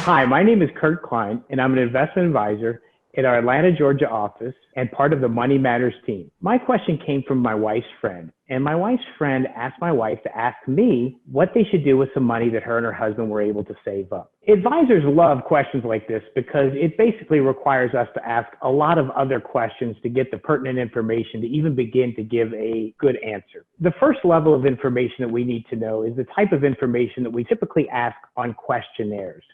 Hi, my name is Curt Klein, and I'm an investment advisor at our Atlanta, Georgia office and part of the Money Matters team. My question came from my wife's friend, and my wife's friend asked my wife to ask me what they should do with some money that her and her husband were able to save up. Advisors love questions like this because it basically requires us to ask a lot of other questions to get the pertinent information to even begin to give a good answer. The first level of information that we need to know is the type of information that we typically ask on questionnaires.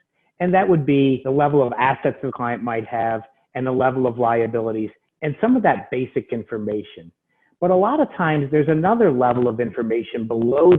And that would be the level of assets the client might have and the level of liabilities and some of that basic information. But a lot of times there's another level of information below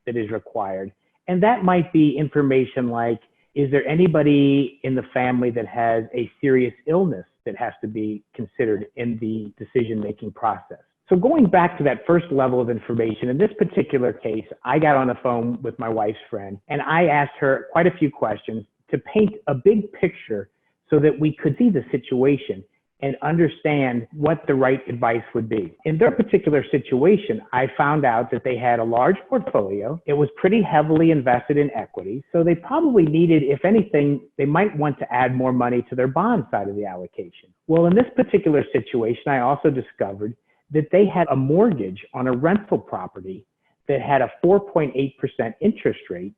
that is required. And that might be information like, is there anybody in the family that has a serious illness that has to be considered in the decision-making process? So going back to that first level of information, in this particular case, I got on the phone with my wife's friend and I asked her quite a few questions to paint a big picture so that we could see the situation and understand what the right advice would be. In their particular situation, I found out that they had a large portfolio. It was pretty heavily invested in equities. So they probably needed, if anything, they might want to add more money to their bond side of the allocation. Well, in this particular situation, I also discovered that they had a mortgage on a rental property that had a 4.8% interest rate,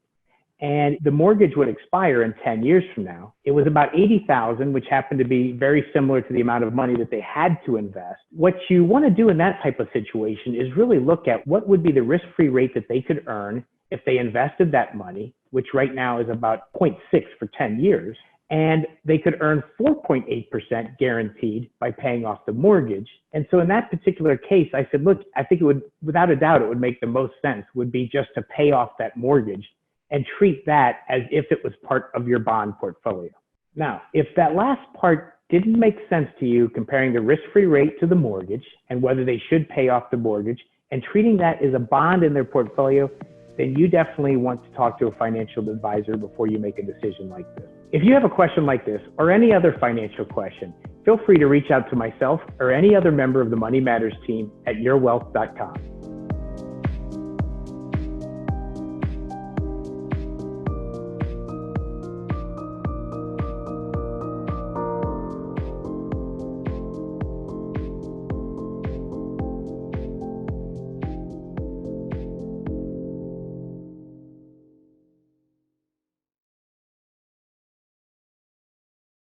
and the mortgage would expire in 10 years from now. It was about $80,000, which happened to be very similar to the amount of money that they had to invest. What you want to do in that type of situation is really look at what would be the risk-free rate that they could earn if they invested that money, which right now is about 0.6 for 10 years, and they could earn 4.8% guaranteed by paying off the mortgage. And so in that particular case, I said, look, I think it would, without a doubt, it would make the most sense would be just to pay off that mortgage and treat that as if it was part of your bond portfolio. Now, if that last part didn't make sense to you, comparing the risk-free rate to the mortgage and whether they should pay off the mortgage and treating that as a bond in their portfolio, then you definitely want to talk to a financial advisor before you make a decision like this. If you have a question like this or any other financial question, feel free to reach out to myself or any other member of the Money Matters team at yourwealth.com.